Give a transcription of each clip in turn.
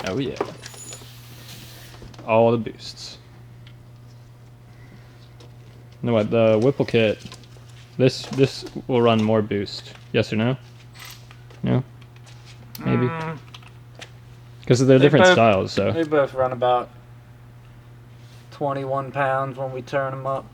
Oh yeah. All the boosts. You know what, the Whipple kit, this will run more boost. Yes or no? No? Maybe? Because they're different styles, so. They both run about 21 pounds when we turn them up.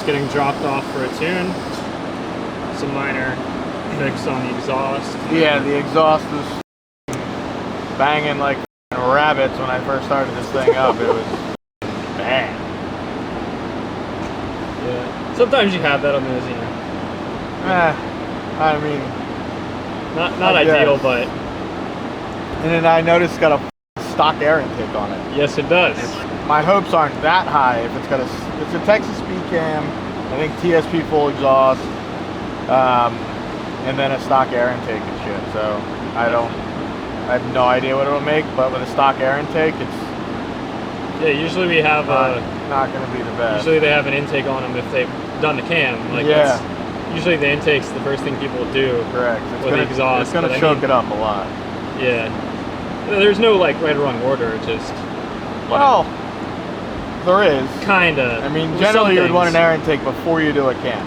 Getting dropped off for a tune. Some minor fix on the exhaust. Yeah, the exhaust was banging like rabbits when I first started this thing up. It was bad. Yeah. Sometimes you have that on those, you know. I mean, not ideal, but. And then I noticed it's got a stock air intake on it. Yes, it does. My hopes aren't that high. If it's got it's a Texas speed cam, I think TSP full exhaust, and then a stock air intake and shit. So I have no idea what it'll make, but with a stock air intake, it's usually we have not going to be the best. Usually they have an intake on them if they've done the cam. Like usually the intake's the first thing people do. Correct. With the exhaust. It's going to choke it up a lot. Yeah. There's no like right or wrong order. Just well. There is. Kinda. I mean, generally you would want an air intake before you do a cam.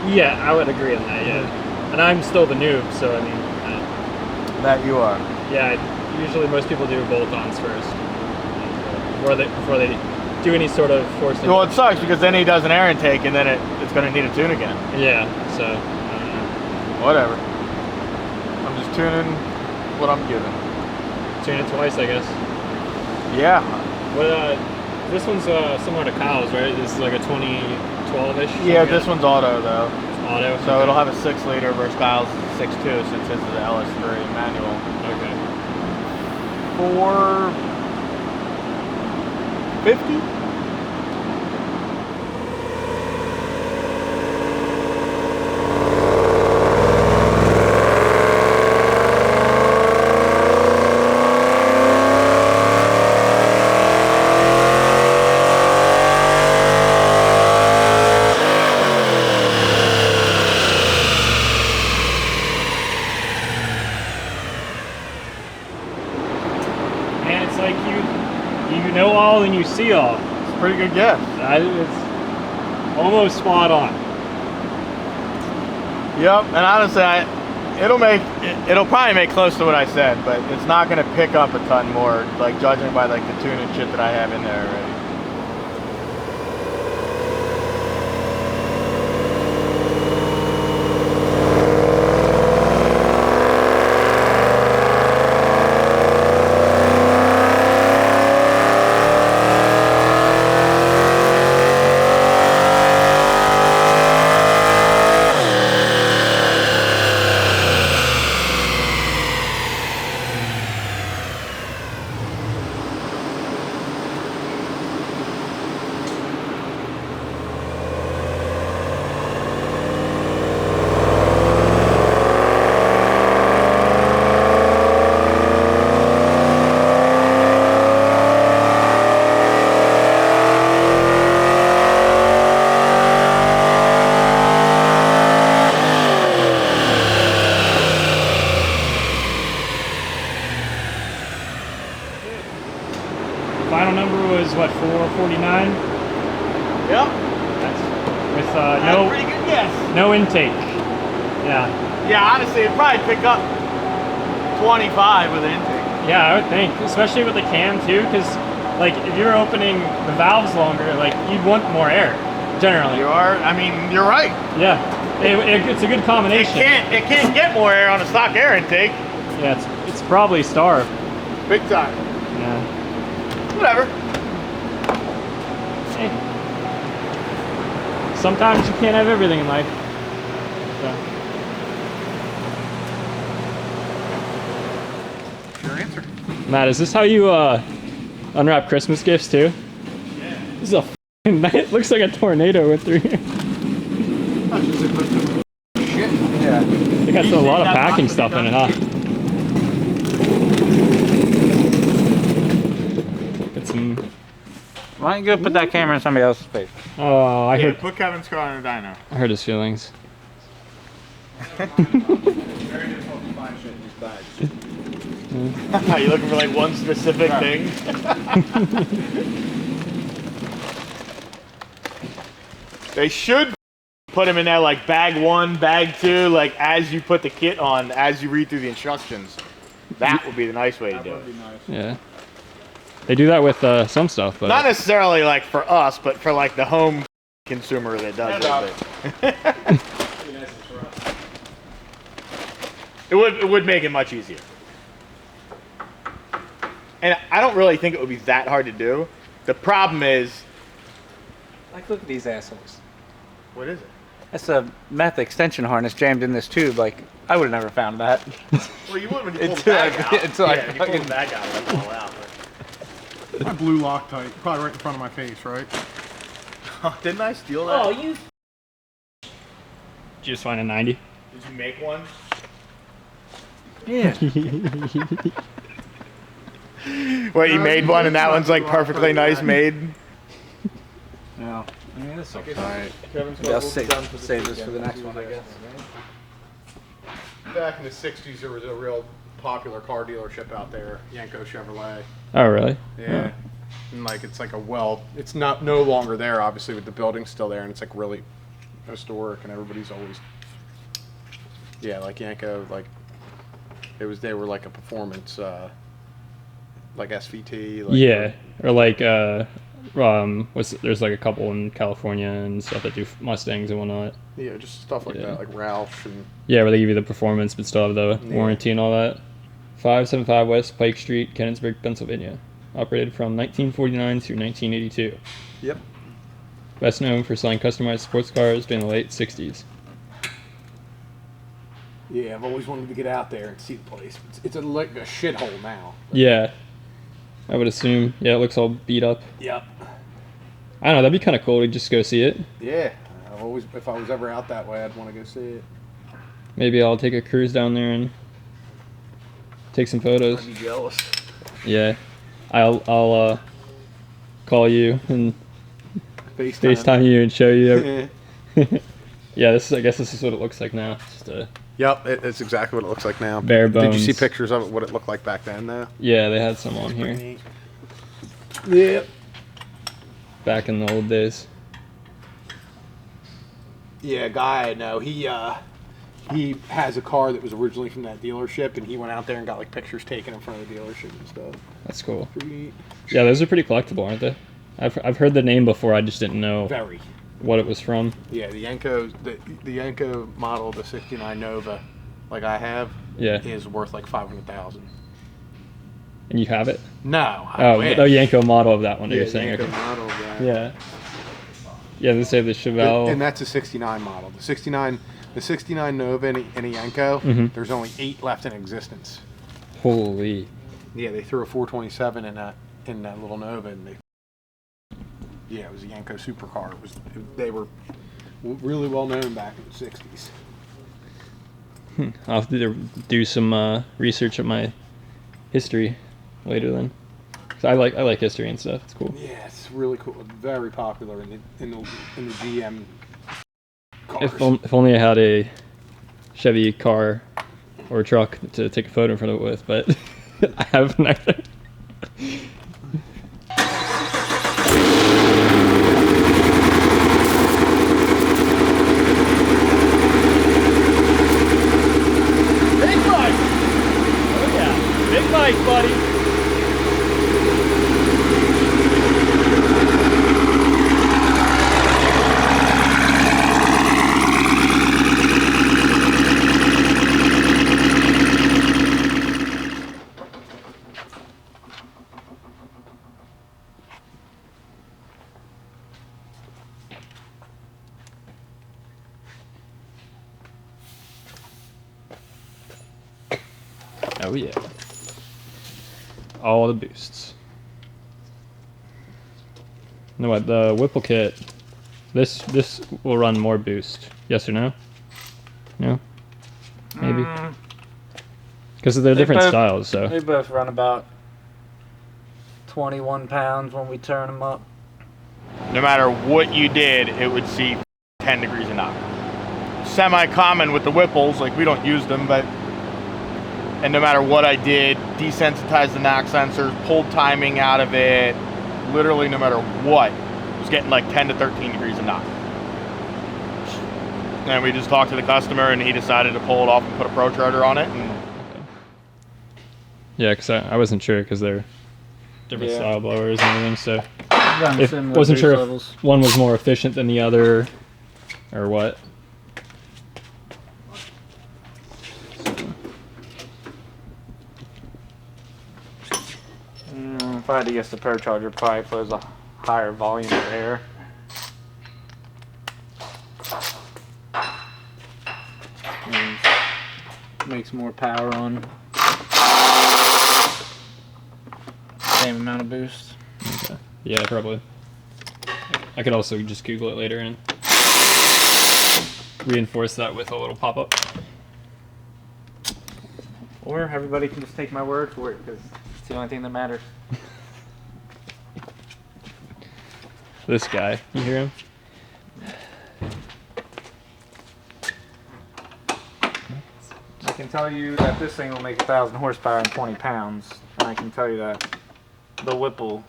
Yeah, I would agree on that, yeah. And I'm still the noob, so I mean... that you are. Yeah, usually most people do bolt-ons first. Before they do any sort of forcing. Well, it sucks because then he does an air intake and then it's going to need a tune again. Yeah, so... Whatever. I'm just tuning what I'm given. Tune it twice, I guess. Yeah. What, this one's similar to Kyle's, right? This is like a 2012-ish? Yeah, this one's auto, though. Auto? So it'll have a 6-liter versus Kyle's 6.2 since this is the LS3 manual. Okay. 450? You know all and you see all. It's a pretty good guess. It's almost spot on. Yep, and honestly, it'll probably make close to what I said, but it's not going to pick up a ton more, like judging by like the tune and shit that I have in there already. final number was what, 449? Yep. That's with That's a pretty good guess. no intake. Yeah. Yeah, honestly, it'd probably pick up 25 with an intake. Yeah, I would think, especially with the cam too, because like if you're opening the valves longer, like you'd want more air, generally. You are. I mean, you're right. Yeah, it's a good combination. It can't get more air on a stock air intake. Yeah, it's probably starved. Big time. Yeah. Whatever. Hey. Sometimes you can't have everything in life. So. Your answer. Matt, is this how you unwrap Christmas gifts too? Yeah. This is a f***ing night. It looks like a tornado went through here. Shit. Yeah. They got a lot of packing stuff in it, huh? Get some. Why don't you go put that camera in somebody else's face? Oh, I heard. Put Kevin's car in a dyno. I heard his feelings. Very difficult to find shit in these bags. You looking for like one specific thing? They should put them in there like bag 1, bag 2, like as you put the kit on, as you read through the instructions. That would be the nice way to do it. Yeah. They do that with some stuff, but Not necessarily like for us, but for like the home consumer that does it. It would make it much easier. And I don't really think it would be that hard to do. The problem is, Like, look at these assholes. what is it? That's a meth extension harness jammed in this tube. Like, I would have never found that. Well, you would when you pull the Until bag I- out. until I Yeah, when you pull fucking- the bag out, it'll fall out. My blue Loctite, probably right in front of my face, right? Oh, didn't I steal that? you. did you just find a 90? Did you make one? Yeah. Wait, you made one and that one's like perfectly nice made? No. I mean, this looks Alright. Maybe I'll save this for the next one, I guess. Back in the 60s, there was a real popular car dealership out there, Yenko Chevrolet. Oh, really? Yeah. And like, it's like it's not no longer there, obviously, but the building's still there, and it's like really historic, and everybody's always, yeah, like Yenko, like, they were like a performance, like SVT. Like, Yeah, or like there's like a couple in California and stuff that do Mustangs and whatnot. Yeah, just stuff like Yeah. that, like Roush and. Yeah, where they give you the performance but still have the Yeah. warranty and all that. 575 West Pike Street, Kennisburg, Pennsylvania. Operated from 1949 through 1982. Yep. Best known for selling customized sports cars during the late 60s. Yeah, I've always wanted to get out there and see the place. It's like a shithole now. Yeah, I would assume. Yeah, it looks all beat up. Yep. I don't know, that'd be kind of cool to just go see it. Yeah, I've always, if I was ever out that way, I'd want to go see it. Maybe I'll take a cruise down there and take some photos. I'd be jealous. Yeah, I'll call you and FaceTime you and show you. Yeah, I guess this is what it looks like now. Just a Yep, it's exactly what it looks like now. bare bones. Did you see pictures of it, what it looked like back then, though? Yeah, they had some on here Yep. back in the old days. Yeah, a guy I know, he has a car that was originally from that dealership, and he went out there and got like pictures taken in front of the dealership and stuff. That's cool. Pretty neat. Yeah, those are pretty collectible, aren't they? I've heard the name before. I just didn't know Very. what it was from. Yeah, the Yenko, the Yenko model, the '69 Nova, like I have, Yeah, is worth like $500,000. and you have it. No. I Oh, wish. the Yenko model of that one. Yeah, You're saying? Yenko Okay. model of that. Yeah. Yeah, they say the Chevelle. And that's a '69 model. The '69 Nova and a Yenko. Mhm. There's only 8 left in existence. Holy. Yeah, they threw a 427 in that little Nova, and yeah, it was a Yenko supercar. They were really well known back in the '60s. I'll have to do some research of my history later then. 'Cause I like history and stuff. It's cool. Yeah, it's really cool. Very popular in the GM cars. If only I had a Chevy car or truck to take a photo in front of it with, but I have neither. Oh yeah. All the boosts. You know what? The Whipple kit. This will run more boost. Yes or no? No? Maybe. Because they're different styles, so. They both run about 21 pounds when we turn them up. No matter what you did, it would see 10 degrees of knock. Semi-common with the Whipples, like we don't use them, but and no matter what I did, desensitized the knock sensors, pulled timing out of it, literally no matter what, it was getting like 10 to 13 degrees of knock. And we just talked to the customer and he decided to pull it off and put a Procharger on it. And yeah, because I wasn't sure because they're different style blowers and everything, so Similar wasn't sure levels. if one was more efficient than the other or what. If I had to guess, the Procharger probably flows a higher volume of air. And makes more power on same amount of boost. Okay. Yeah, probably. I could also just Google it later and reinforce that with a little pop-up. Or everybody can just take my word for it because it's the only thing that matters. This guy, you hear him? I can tell you that this thing will make 1,000 horsepower and 20 pounds, and I can tell you that the Whipple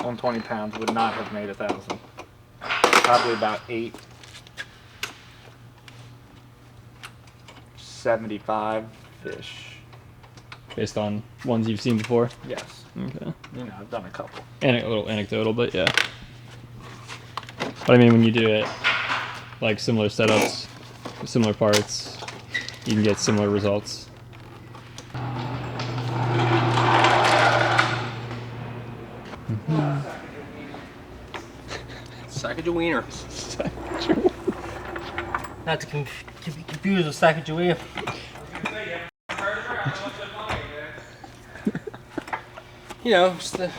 on 20 pounds would not have made 1,000. Probably about 875-ish. Based on ones you've seen before? Yes. Okay. You know, I've done a couple. A little anecdotal, but yeah. But I mean, when you do it, like similar setups, similar parts, you can get similar results. Sackage of wiener. Not to be confused with sackage of wiener. You know, just the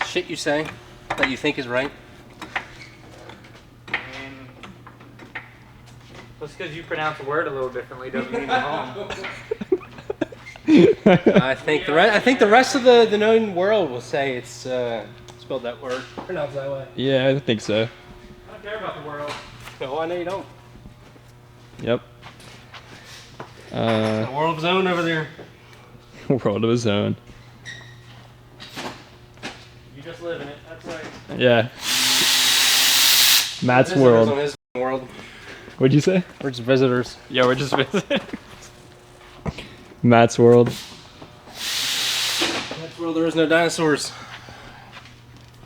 shit you say that you think is right. Just because you pronounce a word a little differently doesn't mean you're wrong. I think the rest of the known world will say it's spelled that word, pronounced that way. Yeah, I think so. I don't care about the world. No, I know you don't. Yep. A world of his own over there. World of his own. You just live in it. That's right. Yeah. Matt's Visitors world. on his world. What'd you say? We're just visitors. Yeah, we're just visiting. Matt's world. That's world there is no dinosaurs.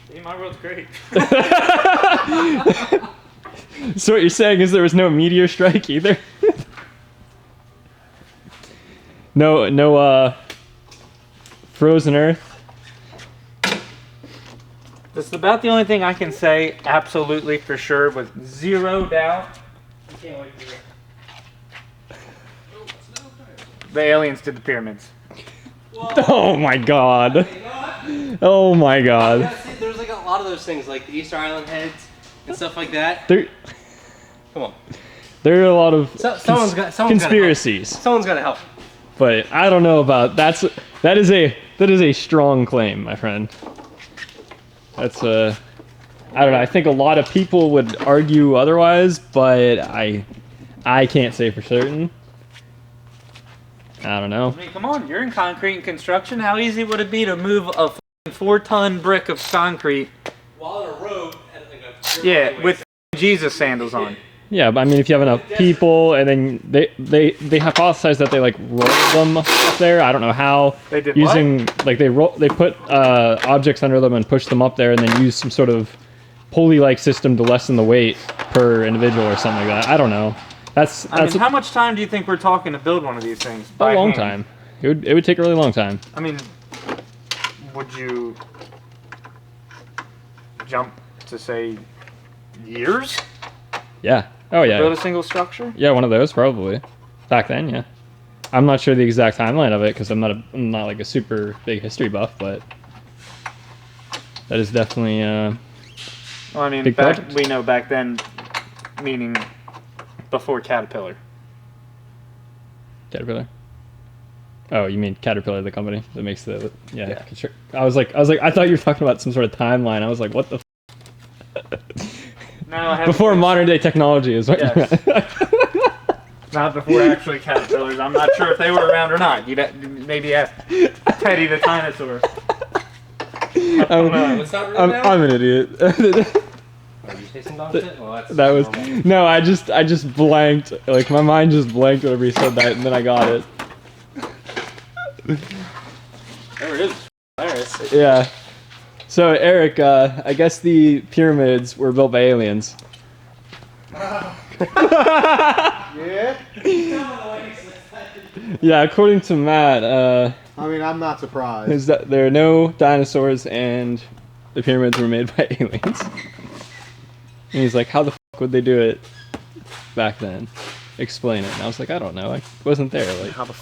See, my world's great. So what you're saying is there was no meteor strike either? No, frozen Earth? That's about the only thing I can say absolutely for sure with zero doubt. Can't wait to The aliens did the pyramids. Oh my god. Oh my god. Yeah, see, there's like a lot of those things, like the Easter Island heads and stuff like that. There Come on. are a lot of Someone's got conspiracies. Someone's got to help. But I don't know about that is a strong claim, my friend. That's I don't know. I think a lot of people would argue otherwise, but I can't say for certain. I don't know. I mean, come on, you're in concrete and construction. How easy would it be to move a 4-ton brick of concrete? While on a road, at like a Yeah, with Jesus sandals on. Yeah, but I mean, if you have enough people, and then they hypothesize that they like roll them up there. I don't know how. They did using like they put objects under them and push them up there, and then use some sort of pulley-like system to lessen the weight per individual or something like that. I don't know. That's I mean, how much time do you think we're talking to build one of these things? a by long hand? time. It would take a really long time. I mean, would you jump to say years? Yeah. Oh Build yeah. a single structure? Yeah, one of those probably. Back then, yeah. I'm not sure the exact timeline of it because I'm not like a super big history buff, but that is definitely Well, I mean, big project. we know back then, meaning before Caterpillar. Caterpillar. Oh, you mean Caterpillar, the company that makes the Yeah. Sure. I was like, I thought you were talking about some sort of timeline. I was like, what the? No, I haven't. Before modern day technology is what. Yes. You meant. Not before actually Caterpillars. I'm not sure if they were around or not. You'd maybe ask Teddy the dinosaur. It's not real now? I'm an idiot. Are you chasing dog shit? Well, That was no. I just blanked. Like my mind just blanked whenever he said that, and then I got it. There it is. Hilarious. Yeah. So Eric, I guess the pyramids were built by aliens. Yeah. Yeah, according to Matt, I mean, I'm not surprised. is that there are no dinosaurs and the pyramids were made by aliens. And he's like, how the fuck would they do it back then? Explain it. And I was like, I don't know. I wasn't there. Like, How the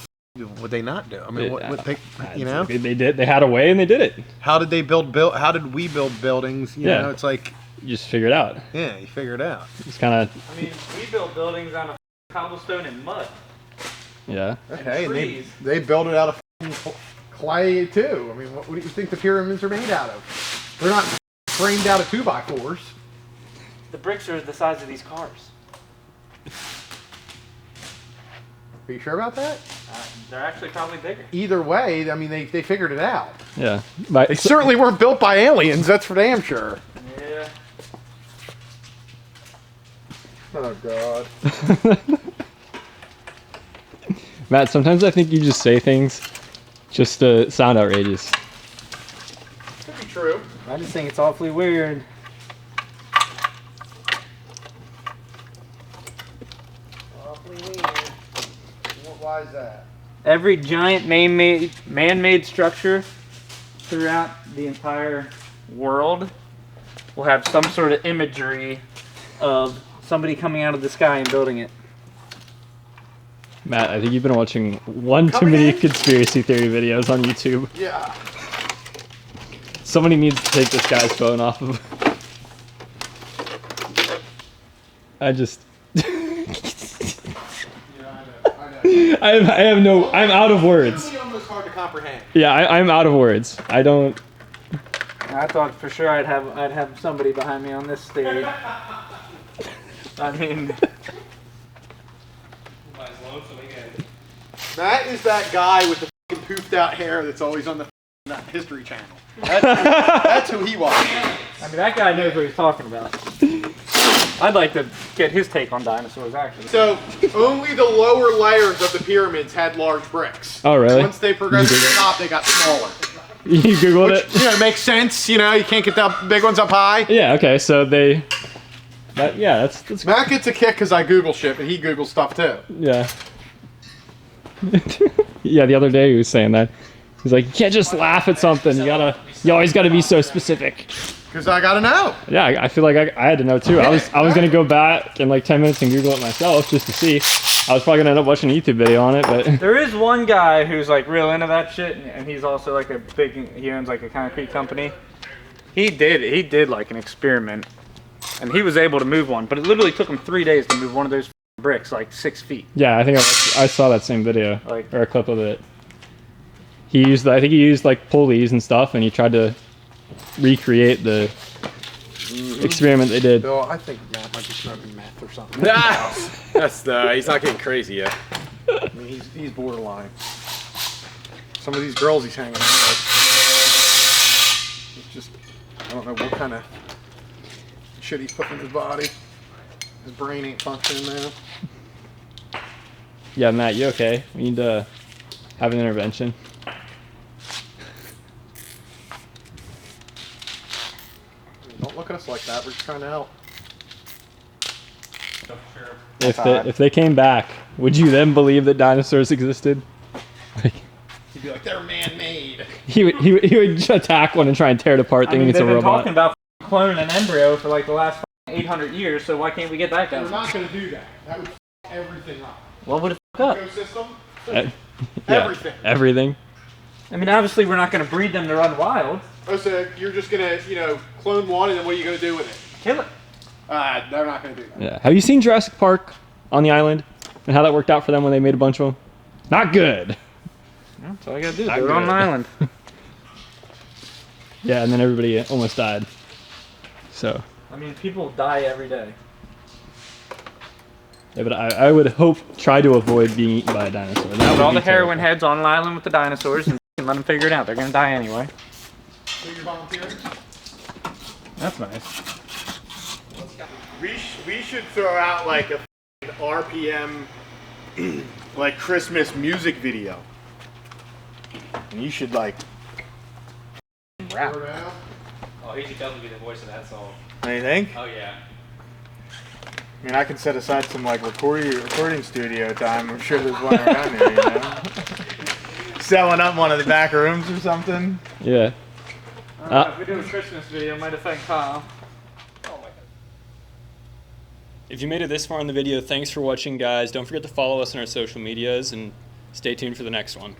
would they not do? I mean, what they, it's you know? like they did. They had a way and they did it. How did they how did we build buildings? You Yeah. know, it's like, You just figure it out. yeah, you figure it out. It's kind of I mean, we built buildings on a cobblestone and mud. yeah. Okay, and trees. they build it out of clay too. I mean, what do you think the pyramids are made out of? They're not framed out of 2x4s. The bricks are the size of these cars. Are you sure about that? They're actually probably bigger. Either way, I mean, they figured it out. Yeah. But They certainly weren't built by aliens, that's for damn sure. Yeah. Oh, God. Matt, sometimes I think you just say things just to sound outrageous. Could be true. I just think it's awfully weird. Awfully weird. Why is that? Every giant man-made structure throughout the entire world will have some sort of imagery of somebody coming out of the sky and building it. Matt, I think you've been watching one too Come many in. conspiracy theory videos on YouTube. Yeah. Somebody needs to take this guy's phone off of. I just. I have no. I'm out of words. It's almost hard to comprehend. Yeah, I'm out of words. I don't. I thought for sure I'd have somebody behind me on this stage. I mean, Matt is that guy with the fucking poofed out hair that's always on the History Channel. That's who he was. that guy knows what he's talking about. I'd like to get his take on dinosaurs, actually. So, only the lower layers of the pyramids had large bricks. Oh, really? Once they progressed to the top, they got smaller. You Googled Which, it? you know, makes sense. You know, you can't get the big ones up high. Yeah. Okay. So they. That's Matt gets a kick because I Google shit, but he Googles stuff too. yeah. Yeah. The other day he was saying that. He's like, you can't just laugh at something. You always gotta be so specific. Because I gotta know. Yeah, I feel like I had to know too. I was gonna go back in like 10 minutes and Google it myself just to see. I was probably gonna end up watching a YouTube video on it, but There is one guy who's like real into that shit, and he's also like he owns like a concrete company. He did like an experiment, and he was able to move one, but it literally took him 3 days to move one of those bricks like 6 feet. yeah, I think I saw that same video Like- or a clip of it. I think he used like pulleys and stuff, and he tried to recreate the experiment they did. Bill, I think Matt might be smoking meth or something. That's he's not getting crazy yet. I mean, he's borderline. Some of these girls he's hanging out with. It's just, I don't know what kind of shit he's putting in his body. His brain ain't functioning now. Yeah, Matt, you okay? We need to have an intervention. Don't look at us like that. We're just trying to help. If they came back, would you then believe that dinosaurs existed? Like, He'd be like, they're man-made. he would attack one and try and tear it apart, I thinking mean, it's they've a been robot. talking about cloning an embryo for like the last 800 years, so why can't we get that We're guy? not going to do that. That would f everything up. What would it fuck up? Ecosystem? Everything. Everything. I mean, obviously we're not going to breed them to run wild. Oh, so you're just gonna, clone one, and then what are you gonna do with it? Kill it. They're not gonna do that. Yeah. Have you seen Jurassic Park on the island and how that worked out for them when they made a bunch of them? Not good. That's all I got to do. Not Do it on an good. island. Yeah, and then everybody almost died. So. I mean, people die every day. Yeah, but I would try to avoid being eaten by a dinosaur. That Put would all be the heroin terrible. heads on an island with the dinosaurs and let them figure it out. They're going to die anyway. So you're volunteering? That's nice. We should throw out like a RPM like Christmas music video. And you should like rap. Oh, he should definitely be the voice of that song. You think? Oh yeah. I mean, I can set aside some like recording studio time. I'm sure there's one around here, Selling up one of the back rooms or something. Yeah. If we do a Christmas video, I might have thanked Kyle. If you made it this far in the video, thanks for watching, guys. Don't forget to follow us on our social medias and stay tuned for the next one.